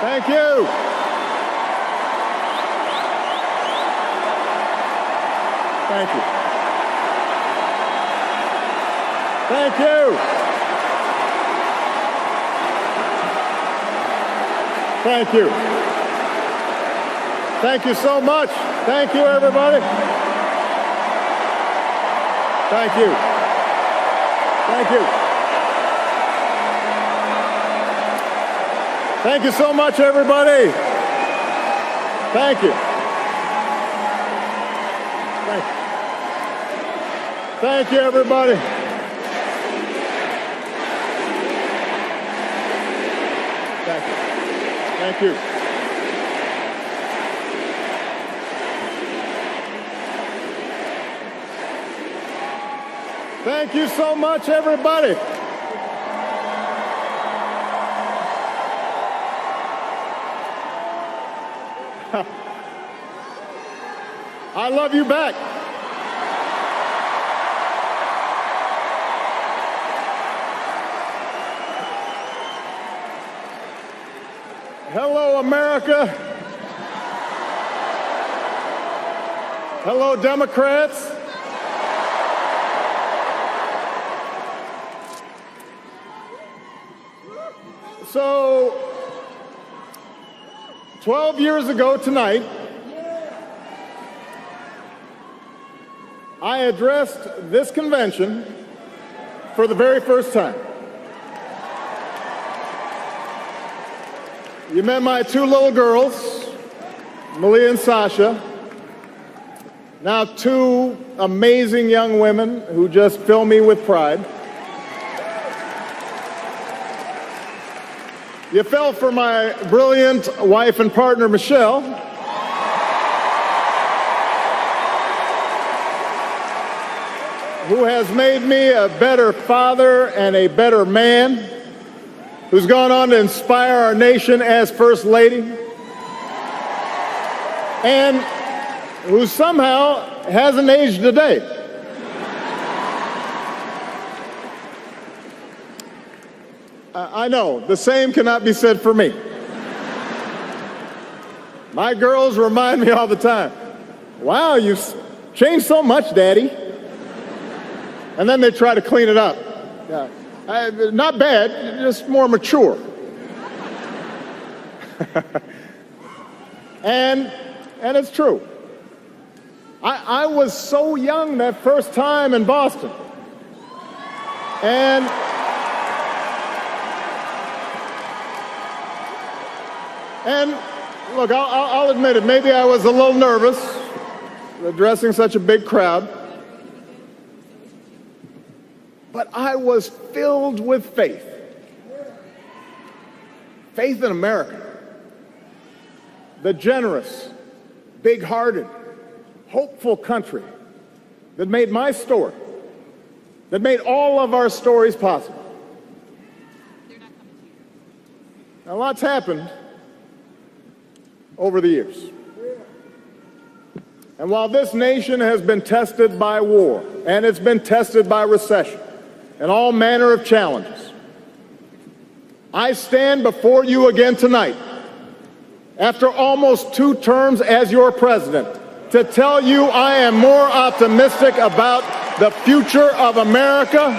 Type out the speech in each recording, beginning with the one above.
Thank you. Thank you. Thank you. Thank you. Thank you so much. Thank you, everybody. Thank you. Thank you. Thank you so much, everybody. Thank you. Thank you. Thank you, everybody. Thank you. Thank you. Thank you so much, everybody. I love you back. Hello, America. Hello, Democrats. So, 12 years ago tonight, I addressed this convention for the very first time. You met my two little girls, Malia and Sasha, now two amazing young women who just fill me with pride. You fell for my brilliant wife and partner, Michelle. Who has made me a better father and a better man, who's gone on to inspire our nation as First Lady, and who somehow hasn't aged a day. I know, the same cannot be said for me. My girls remind me all the time, wow, you've changed so much, Daddy. And then they try to clean it up. Not bad, just more mature. And it's true. I was so young that first time in Boston. And look, I'll admit it, maybe I was a little nervous addressing such a big crowd. But I was filled with faith. Faith in America. The generous, big-hearted, hopeful country that made my story, that made all of our stories possible. Now, lots happened over the years. And while this nation has been tested by war, and it's been tested by recession, and all manner of challenges, I stand before you again tonight, after almost 2 terms as your president, to tell you I am more optimistic about the future of America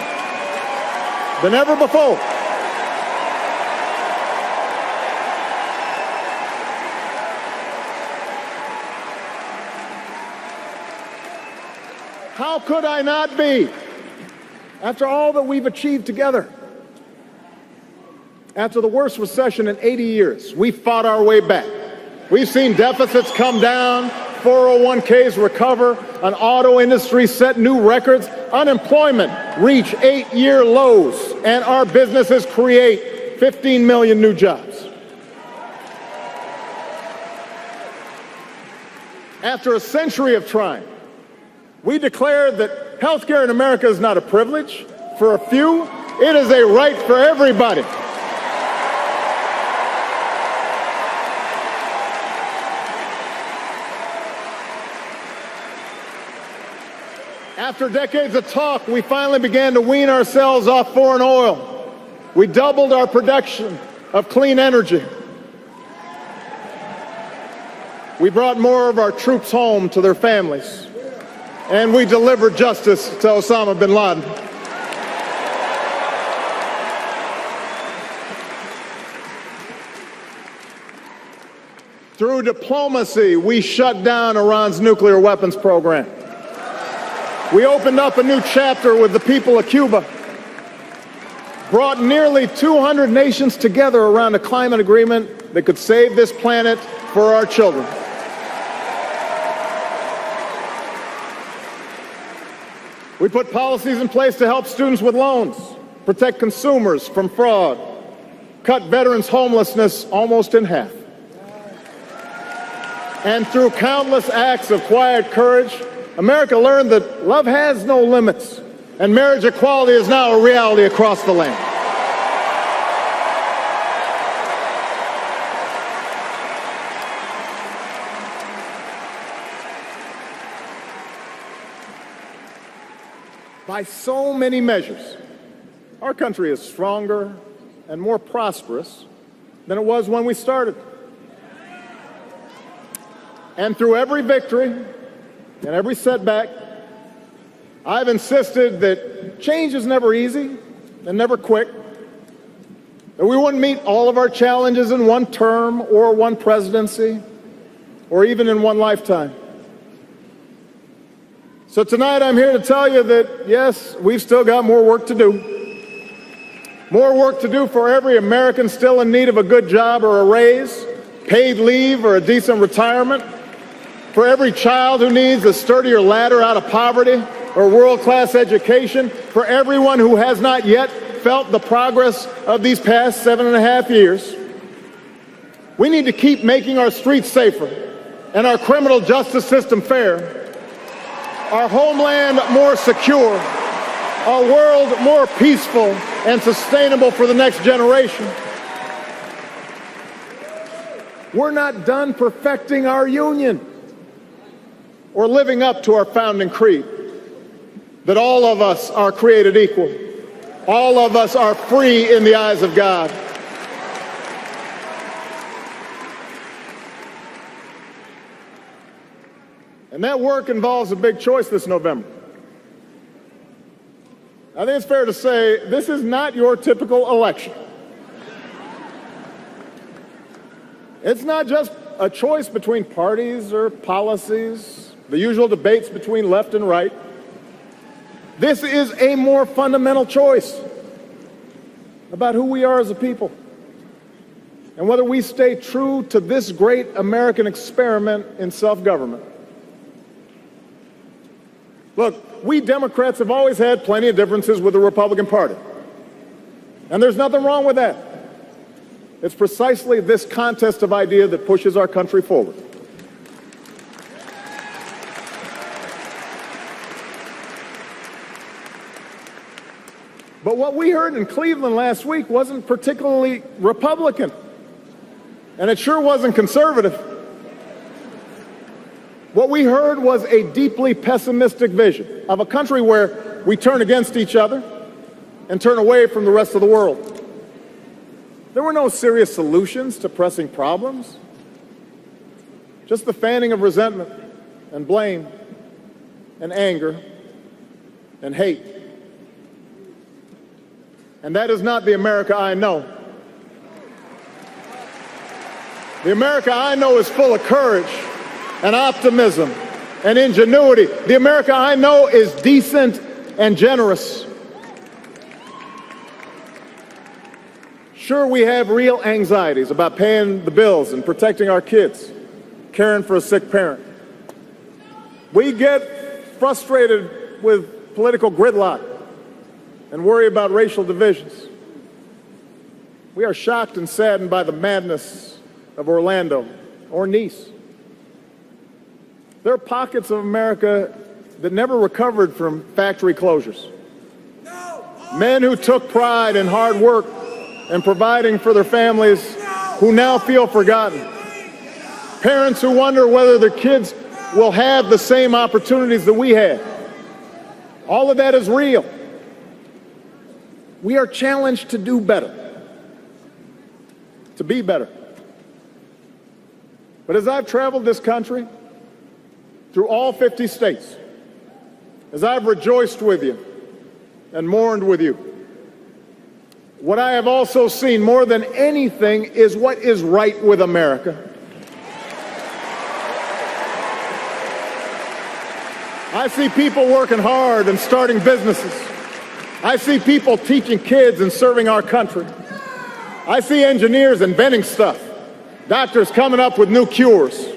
than ever before. How could I not be? After all that we've achieved together, after the worst recession in 80 years, we fought our way back. We've seen deficits come down, 401ks recover, an auto industry set new records, unemployment reach 8-year lows, and our businesses create 15 million new jobs. After a century of trying, we declared that health care in America is not a privilege for a few, it is a right for everybody. After decades of talk, we finally began to wean ourselves off foreign oil. We doubled our production of clean energy. We brought more of our troops home to their families. And we delivered justice to Osama bin Laden. Through diplomacy, we shut down Iran's nuclear weapons program. We opened up a new chapter with the people of Cuba, brought nearly 200 nations together around a climate agreement that could save this planet for our children. We put policies in place to help students with loans, protect consumers from fraud, cut veterans' homelessness almost in half. And through countless acts of quiet courage, America learned that love has no limits, and marriage equality is now a reality across the land. By so many measures, our country is stronger and more prosperous than it was when we started. And through every victory and every setback, I've insisted that change is never easy and never quick, that we wouldn't meet all of our challenges in one term or one presidency or even in one lifetime. So tonight I'm here to tell you that, yes, we've still got more work to do. More work to do for every American still in need of a good job or a raise, paid leave or a decent retirement, for every child who needs a sturdier ladder out of poverty or world-class education, for everyone who has not yet felt the progress of these past 7.5 years. We need to keep making our streets safer and our criminal justice system fair, our homeland more secure, our world more peaceful and sustainable for the next generation. We're not done perfecting our union or living up to our founding creed, that all of us are created equal. All of us are free in the eyes of God. And that work involves a big choice this November. I think it's fair to say this is not your typical election. It's not just a choice between parties or policies, the usual debates between left and right. This is a more fundamental choice about who we are as a people and whether we stay true to this great American experiment in self-government. Look, we Democrats have always had plenty of differences with the Republican Party, and there's nothing wrong with that. It's precisely this contest of ideas that pushes our country forward. But what we heard in Cleveland last week wasn't particularly Republican, and it sure wasn't conservative. What we heard was a deeply pessimistic vision of a country where we turn against each other and turn away from the rest of the world. There were no serious solutions to pressing problems, just the fanning of resentment and blame and anger and hate. And that is not the America I know. The America I know is full of courage and optimism and ingenuity. The America I know is decent and generous. Sure, we have real anxieties about paying the bills and protecting our kids, caring for a sick parent. We get frustrated with political gridlock and worry about racial divisions. We are shocked and saddened by the madness of Orlando or Nice. There are pockets of America that never recovered from factory closures. Men who took pride in hard work and providing for their families who now feel forgotten. Parents who wonder whether their kids will have the same opportunities that we had. All of that is real. We are challenged to do better, to be better. But as I've traveled this country, through all 50 states, as I've rejoiced with you and mourned with you, what I have also seen more than anything is what is right with America. I see people working hard and starting businesses. I see people teaching kids and serving our country. I see engineers inventing stuff, doctors coming up with new cures.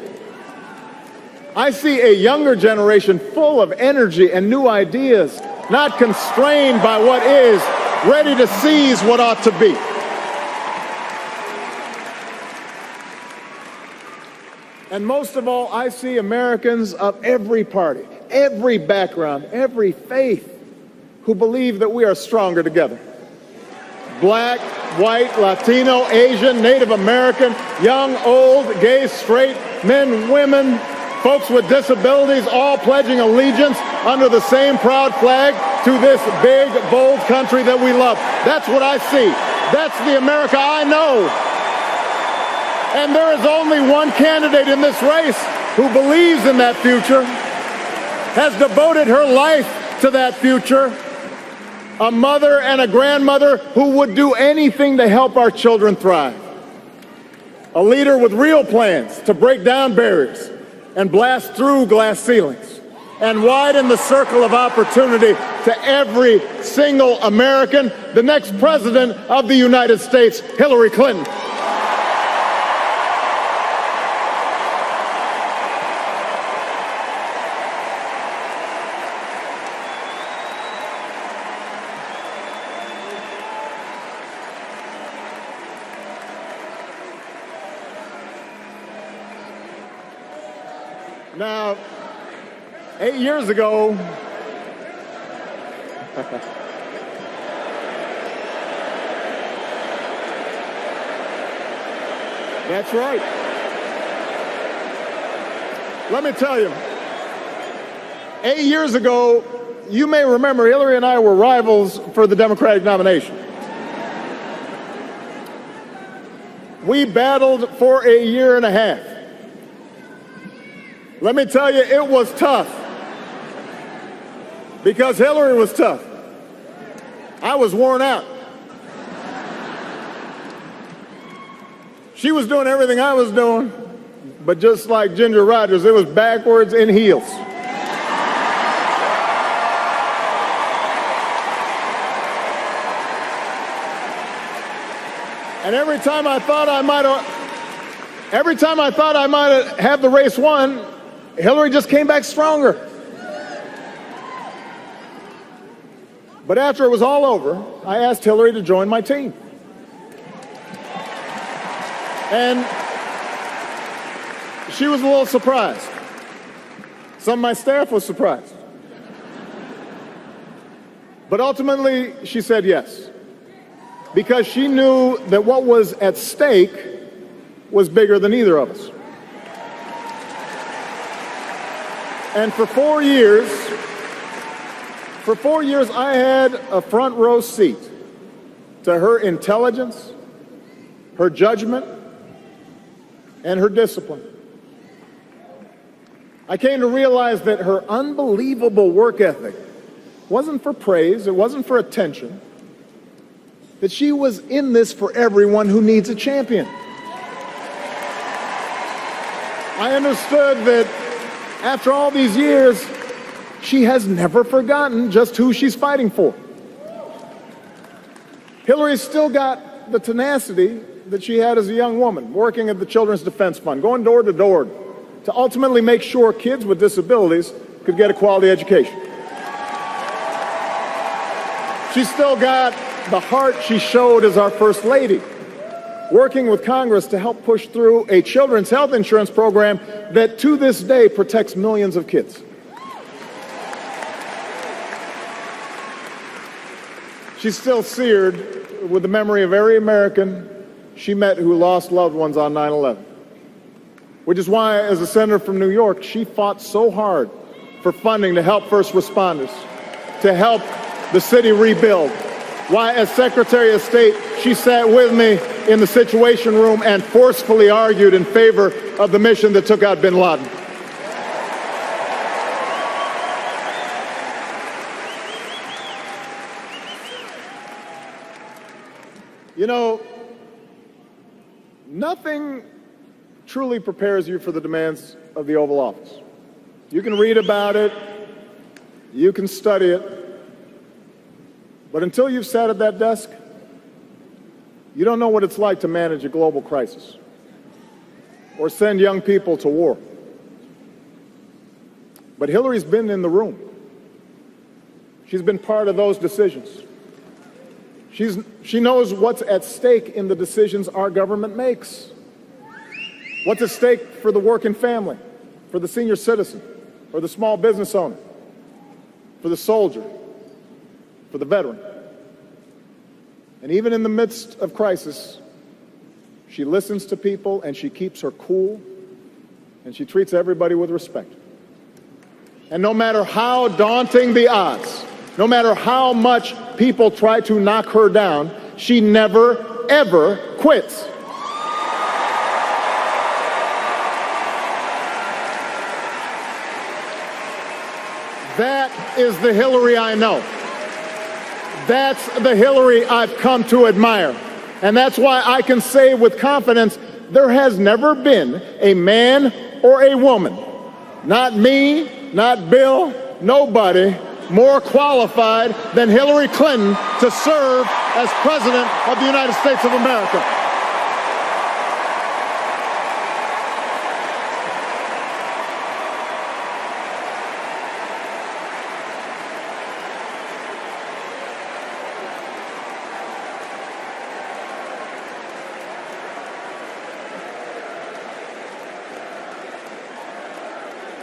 I see a younger generation full of energy and new ideas, not constrained by what is, ready to seize what ought to be. And most of all, I see Americans of every party, every background, every faith, who believe that we are stronger together. Black, white, Latino, Asian, Native American, young, old, gay, straight, men, women, folks with disabilities, all pledging allegiance under the same proud flag to this big, bold country that we love. That's what I see. That's the America I know. And there is only one candidate in this race who believes in that future, has devoted her life to that future, a mother and a grandmother who would do anything to help our children thrive. A leader with real plans to break down barriers and blast through glass ceilings and widen the circle of opportunity to every single American, the next president of the United States, Hillary Clinton. Now, 8 years ago, that's right. Let me tell you, 8 years ago, you may remember Hillary and I were rivals for the Democratic nomination. We battled for a year and a half. Let me tell you, it was tough, because Hillary was tough. I was worn out. She was doing everything I was doing, but just like Ginger Rogers, it was backwards in heels. And every time I thought I might have the race won, Hillary just came back stronger. But after it was all over, I asked Hillary to join my team. And she was a little surprised. Some of my staff was surprised. But ultimately, she said yes, because she knew that what was at stake was bigger than either of us. And for 4 years, I had a front row seat to her intelligence, her judgment, and her discipline. I came to realize that her unbelievable work ethic wasn't for praise, it wasn't for attention, that she was in this for everyone who needs a champion. I understood that after all these years, she has never forgotten just who she's fighting for. Hillary's still got the tenacity that she had as a young woman, working at the Children's Defense Fund, going door to door to ultimately make sure kids with disabilities could get a quality education. She's still got the heart she showed as our First Lady, working with Congress to help push through a children's health insurance program that to this day protects millions of kids. She's still seared with the memory of every American she met who lost loved ones on 9/11. Which is why, as a senator from New York, she fought so hard for funding to help first responders, to help the city rebuild. Why, as Secretary of State, she sat with me in the Situation Room and forcefully argued in favor of the mission that took out bin Laden. You know, nothing truly prepares you for the demands of the Oval Office. You can read about it, you can study it, but until you've sat at that desk, you don't know what it's like to manage a global crisis or send young people to war. But Hillary's been in the room. She's been part of those decisions. She knows what's at stake in the decisions our government makes. What's at stake for the working family, for the senior citizen, or the small business owner, for the soldier, for the veteran. And even in the midst of crisis, she listens to people and she keeps her cool and she treats everybody with respect. And no matter how daunting the odds, no matter how much people try to knock her down, she never, ever quits. That is the Hillary I know. That's the Hillary I've come to admire. And that's why I can say with confidence, there has never been a man or a woman, not me, not Bill, nobody, more qualified than Hillary Clinton to serve as President of the United States of America.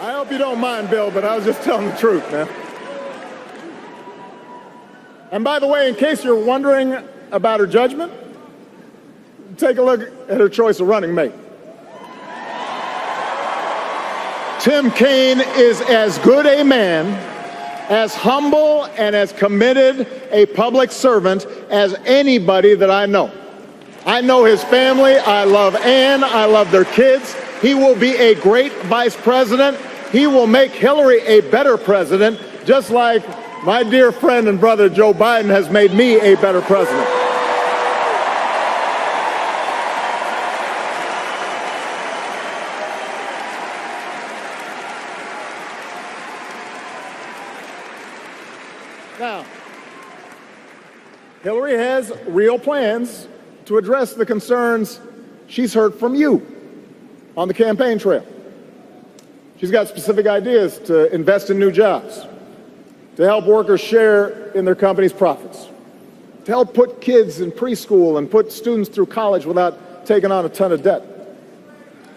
I hope you don't mind, Bill, but I was just telling the truth, man. And by the way, in case you're wondering about her judgment, take a look at her choice of running mate. Tim Kaine is as good a man, as humble and as committed a public servant as anybody that I know. I know his family. I love Ann. I love their kids. He will be a great vice president. He will make Hillary a better president, just like my dear friend and brother Joe Biden has made me a better president. Now, Hillary has real plans to address the concerns she's heard from you on the campaign trail. She's got specific ideas to invest in new jobs, to help workers share in their company's profits, to help put kids in preschool and put students through college without taking on a ton of debt.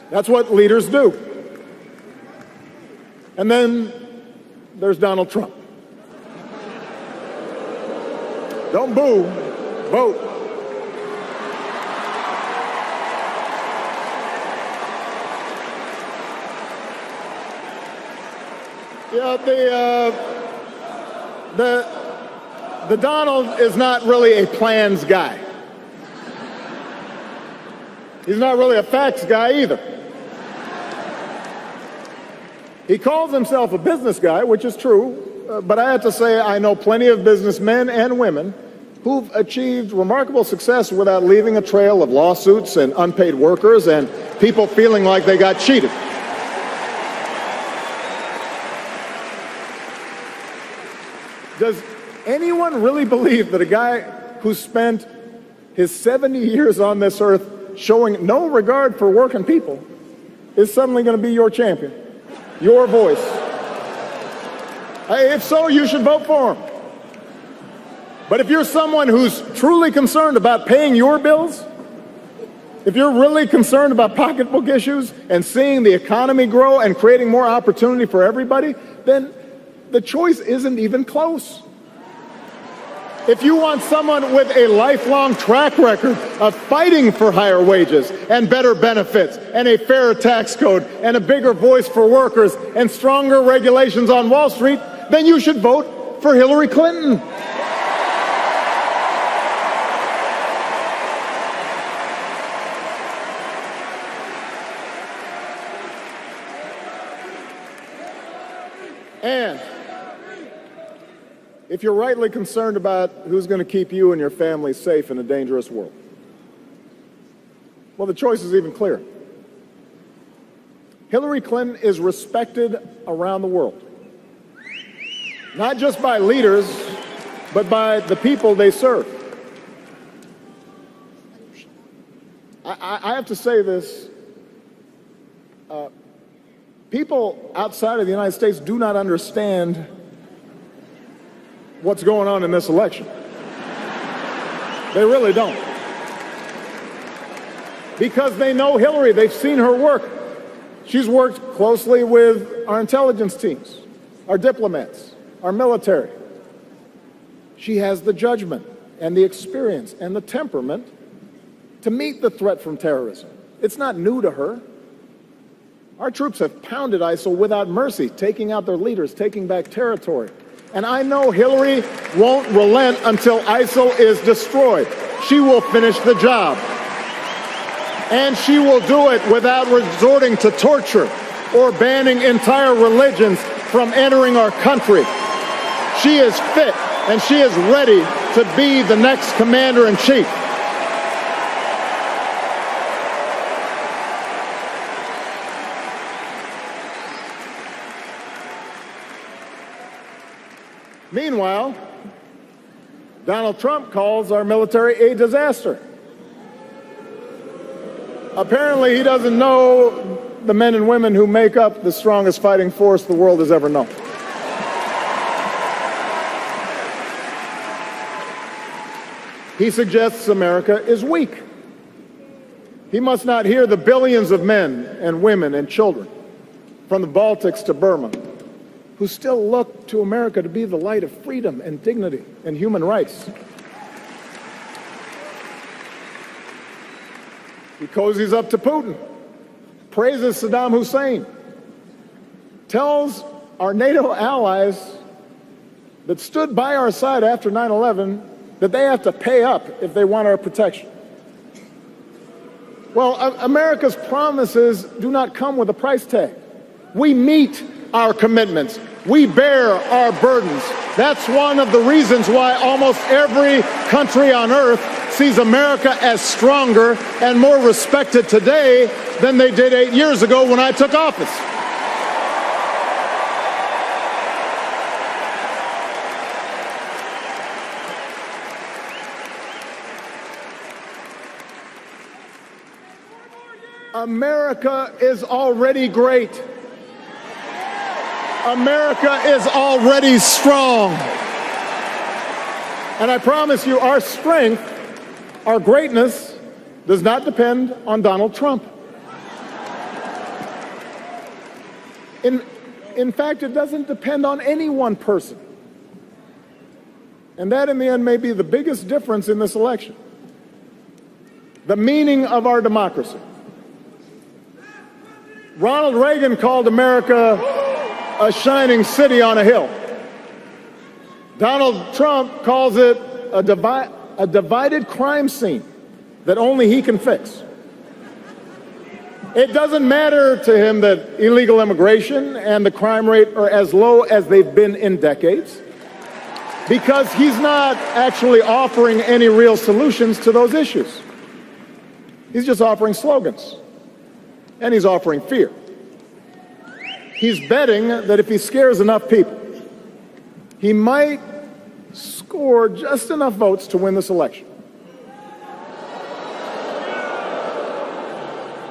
That's what leaders do. And then there's Donald Trump. Don't boo, vote. Yeah, the Donald is not really a plans guy. He's not really a facts guy either. He calls himself a business guy, which is true, but I have to say I know plenty of businessmen and women who've achieved remarkable success without leaving a trail of lawsuits and unpaid workers and people feeling like they got cheated. Does anyone really believe that a guy who spent his 70 years on this earth showing no regard for working people is suddenly going to be your champion, your voice? If so, you should vote for him. But if you're someone who's truly concerned about paying your bills, if you're really concerned about pocketbook issues and seeing the economy grow and creating more opportunity for everybody, then the choice isn't even close. If you want someone with a lifelong track record of fighting for higher wages and better benefits and a fairer tax code and a bigger voice for workers and stronger regulations on Wall Street, then you should vote for Hillary Clinton. And if you're rightly concerned about who's going to keep you and your family safe in a dangerous world, well, the choice is even clearer. Hillary Clinton is respected around the world, not just by leaders, but by the people they serve. I have to say this. People outside of the United States do not understand what's going on in this election. They really don't. Because they know Hillary, they've seen her work. She's worked closely with our intelligence teams, our diplomats, our military. She has the judgment and the experience and the temperament to meet the threat from terrorism. It's not new to her. Our troops have pounded ISIL without mercy, taking out their leaders, taking back territory. And I know Hillary won't relent until ISIL is destroyed. She will finish the job. And she will do it without resorting to torture or banning entire religions from entering our country. She is fit and she is ready to be the next commander-in-chief. Meanwhile, Donald Trump calls our military a disaster. Apparently, he doesn't know the men and women who make up the strongest fighting force the world has ever known. He suggests America is weak. He must not hear the billions of men and women and children from the Baltics to Burma who still look to America to be the light of freedom and dignity and human rights. He cozies up to Putin, praises Saddam Hussein, tells our NATO allies that stood by our side after 9/11 that they have to pay up if they want our protection. Well, America's promises do not come with a price tag. We meet our commitments. We bear our burdens. That's one of the reasons why almost every country on earth sees America as stronger and more respected today than they did 8 years ago when I took office. America is already great. America is already strong. And I promise you, our strength, our greatness, does not depend on Donald Trump. In fact, it doesn't depend on any one person. And that, in the end, may be the biggest difference in this election. The meaning of our democracy. Ronald Reagan called America a shining city on a hill. Donald Trump calls it a divided crime scene that only he can fix. It doesn't matter to him that illegal immigration and the crime rate are as low as they've been in decades, because he's not actually offering any real solutions to those issues. He's just offering slogans, and he's offering fear. He's betting that if he scares enough people, he might score just enough votes to win this election.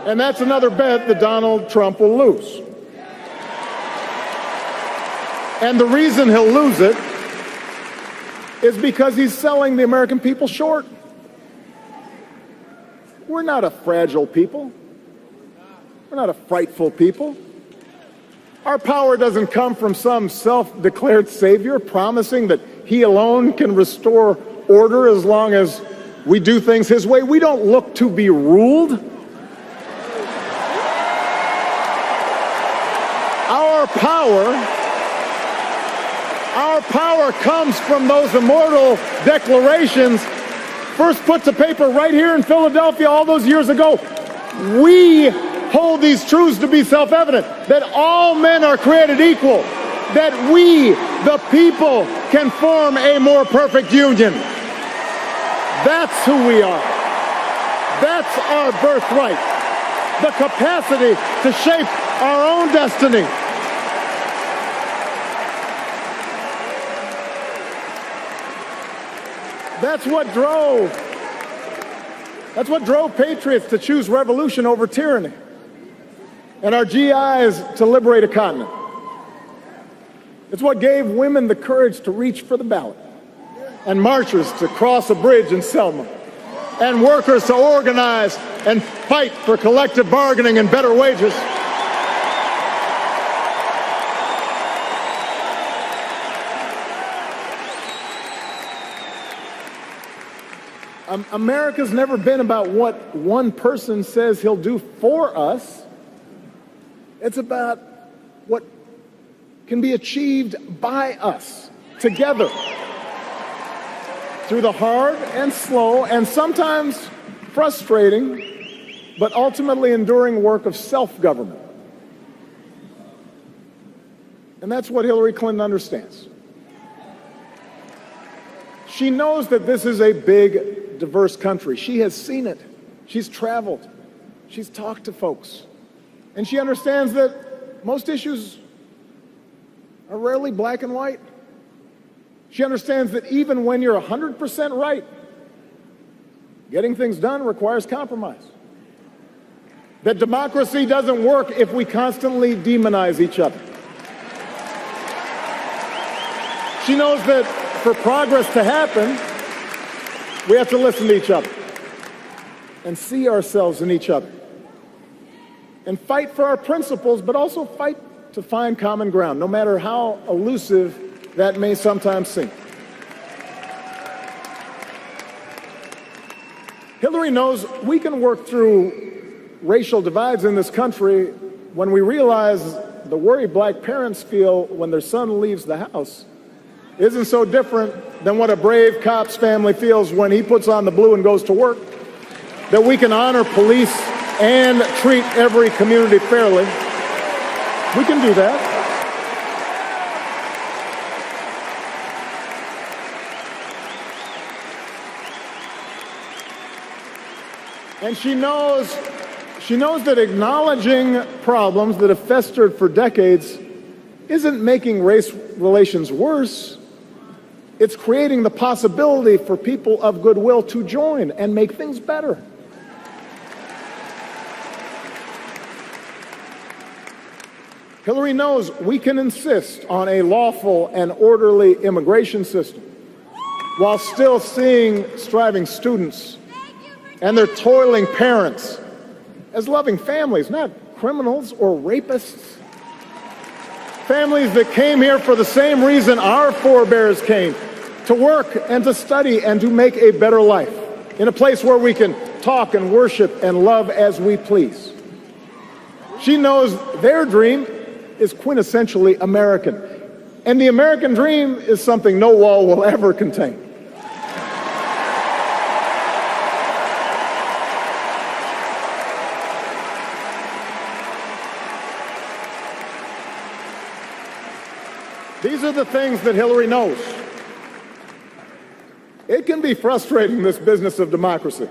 And that's another bet that Donald Trump will lose. And the reason he'll lose it is because he's selling the American people short. We're not a fragile people. We're not a frightful people. Our power doesn't come from some self-declared savior promising that he alone can restore order as long as we do things his way. We don't look to be ruled. Our power comes from those immortal declarations first put to paper right here in Philadelphia all those years ago. We hold these truths to be self-evident, that all men are created equal, that we, the people, can form a more perfect union. That's who we are. That's our birthright. The capacity to shape our own destiny. That's what drove patriots to choose revolution over tyranny, and our GIs to liberate a continent. It's what gave women the courage to reach for the ballot, and marchers to cross a bridge in Selma, and workers to organize and fight for collective bargaining and better wages. America's never been about what one person says he'll do for us. It's about what can be achieved by us together through the hard and slow and sometimes frustrating, but ultimately enduring work of self-government. And that's what Hillary Clinton understands. She knows that this is a big, diverse country. She has seen it. She's traveled. She's talked to folks. And she understands that most issues are rarely black and white. She understands that even when you're 100% right, getting things done requires compromise. That democracy doesn't work if we constantly demonize each other. She knows that for progress to happen, we have to listen to each other and see ourselves in each other and fight for our principles, but also fight to find common ground, no matter how elusive that may sometimes seem. Hillary knows we can work through racial divides in this country when we realize the worry black parents feel when their son leaves the house isn't so different than what a brave cop's family feels when he puts on the blue and goes to work. That we can honor police and treat every community fairly. We can do that. And she knows that acknowledging problems that have festered for decades isn't making race relations worse. It's creating the possibility for people of goodwill to join and make things better. Hillary knows we can insist on a lawful and orderly immigration system while still seeing striving students and their toiling parents as loving families, not criminals or rapists. Families that came here for the same reason our forebears came, to work and to study and to make a better life in a place where we can talk and worship and love as we please. She knows their dream is quintessentially American, and the American dream is something no wall will ever contain. These are the things that Hillary knows. It can be frustrating, this business of democracy.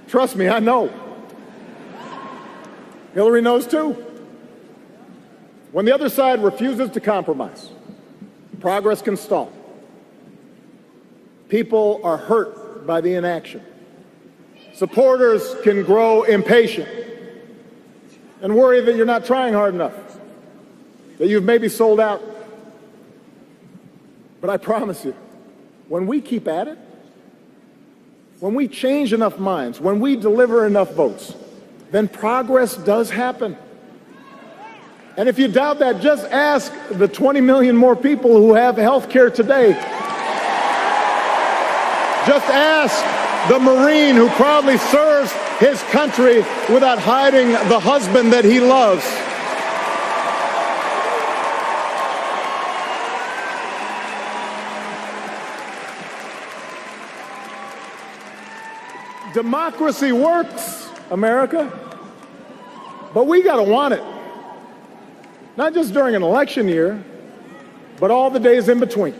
Trust me, I know. Hillary knows too. When the other side refuses to compromise, progress can stall. People are hurt by the inaction. Supporters can grow impatient and worry that you're not trying hard enough, that you've maybe sold out. But I promise you, when we keep at it, when we change enough minds, when we deliver enough votes, then progress does happen. And if you doubt that, just ask the 20 million more people who have health care today. Just ask the Marine who proudly serves his country without hiding the husband that he loves. Democracy works, America, but we got to want it. Not just during an election year, but all the days in between.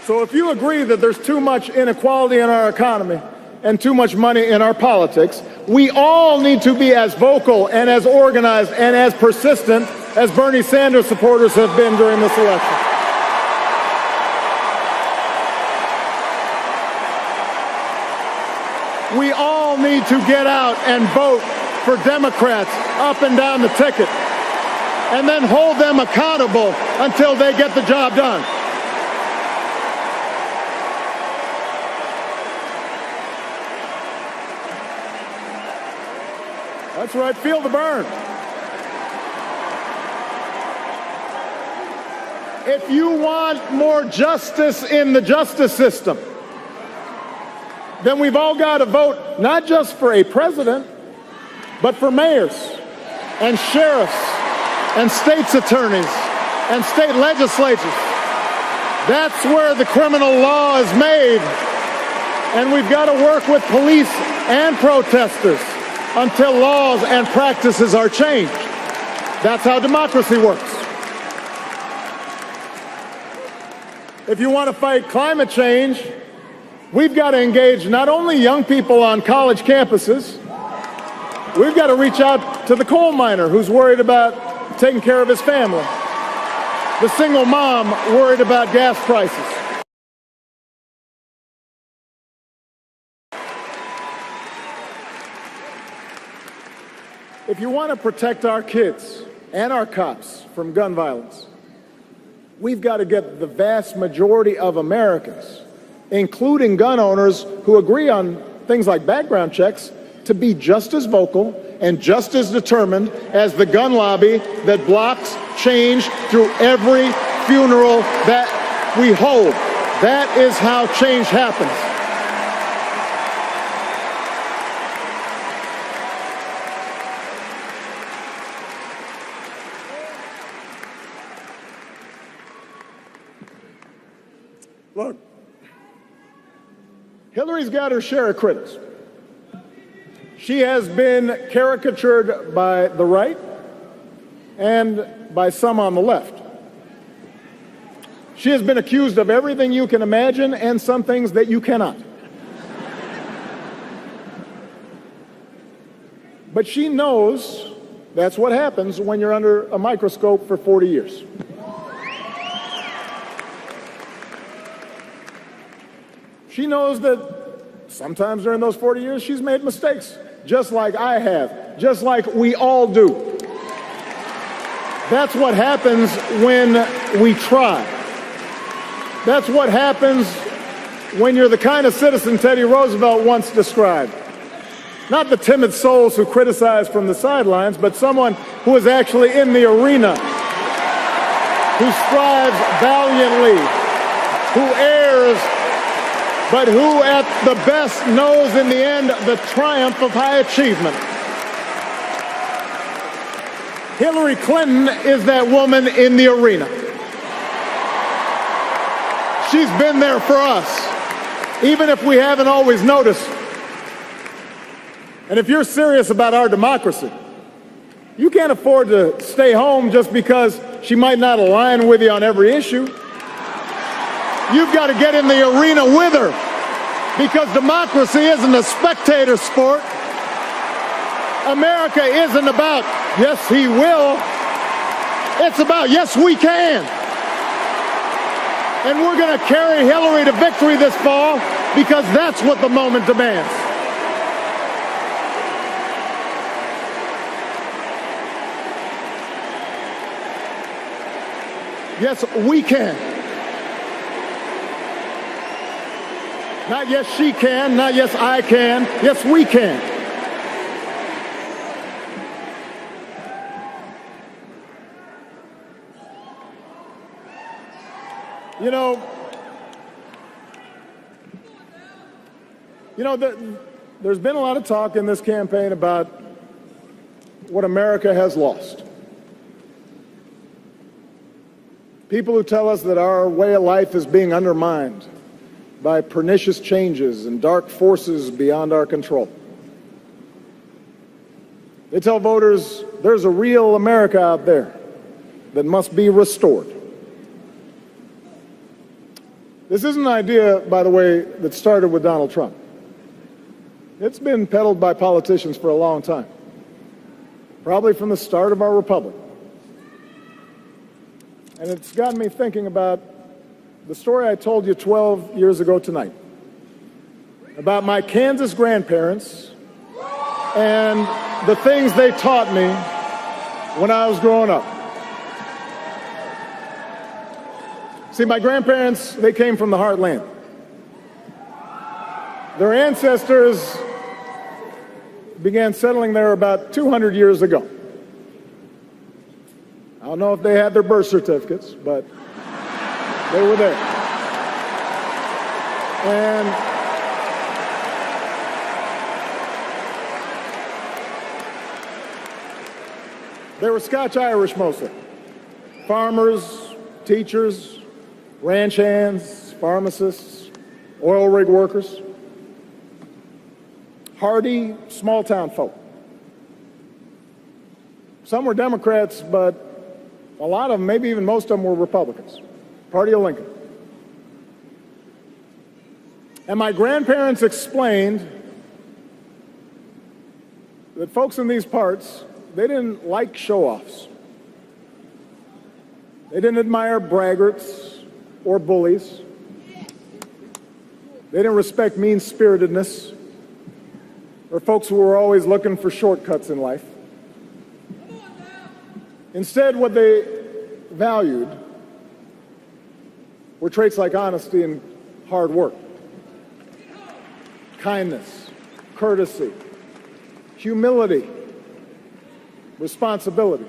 So if you agree that there's too much inequality in our economy and too much money in our politics, we all need to be as vocal and as organized and as persistent as Bernie Sanders supporters have been during this election. We all need to get out and vote for Democrats up and down the ticket, and then hold them accountable until they get the job done. That's right, feel the burn. If you want more justice in the justice system, then we've all got to vote not just for a president, but for mayors and sheriffs and state's attorneys and state legislatures. That's where the criminal law is made. And we've got to work with police and protesters until laws and practices are changed. That's how democracy works. If you want to fight climate change, we've got to engage not only young people on college campuses, we've got to reach out to the coal miner who's worried about taking care of his family, the single mom worried about gas prices. If you want to protect our kids and our cops from gun violence, we've got to get the vast majority of Americans, including gun owners who agree on things like background checks, to be just as vocal and just as determined as the gun lobby that blocks change through every funeral that we hold. That is how change happens. Look, Hillary's got her share of critics. She has been caricatured by the right and by some on the left. She has been accused of everything you can imagine and some things that you cannot. But she knows that's what happens when you're under a microscope for 40 years. She knows that sometimes during those 40 years she's made mistakes, just like I have, just like we all do. That's what happens when we try. That's what happens when you're the kind of citizen Teddy Roosevelt once described. Not the timid souls who criticize from the sidelines, but someone who is actually in the arena, who strives valiantly, who errs, but who at the best knows in the end the triumph of high achievement. Hillary Clinton is that woman in the arena. She's been there for us, even if we haven't always noticed. And if you're serious about our democracy, you can't afford to stay home just because she might not align with you on every issue. You've got to get in the arena with her, because democracy isn't a spectator sport. America isn't about, yes, he will. It's about, yes, we can. And we're going to carry Hillary to victory this fall because that's what the moment demands. Yes, we can. Not yes, she can, not yes, I can. Yes, we can. There's been a lot of talk in this campaign about what America has lost. People who tell us that our way of life is being undermined by pernicious changes and dark forces beyond our control. They tell voters there's a real America out there that must be restored. This isn't an idea, by the way, that started with Donald Trump. It's been peddled by politicians for a long time, probably from the start of our republic. And it's gotten me thinking about the story I told you 12 years ago tonight, about my Kansas grandparents and the things they taught me when I was growing up. See, my grandparents, they came from the heartland. Their ancestors began settling there about 200 years ago. I don't know if they had their birth certificates, but they were there. And they were Scotch-Irish mostly. Farmers, teachers, ranch hands, pharmacists, oil rig workers. Hardy, small-town folk. Some were Democrats, but a lot of them, maybe even most of them, were Republicans. Party of Lincoln. And my grandparents explained that folks in these parts, they didn't like show-offs. They didn't admire braggarts or bullies. They didn't respect mean-spiritedness or folks who were always looking for shortcuts in life. Instead, what they valued were traits like honesty and hard work, kindness, courtesy, humility, responsibility,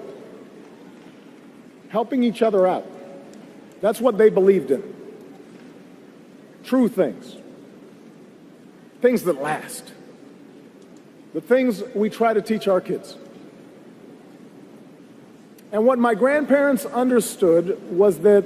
helping each other out. That's what they believed in. True things. Things that last. The things we try to teach our kids. And what my grandparents understood was that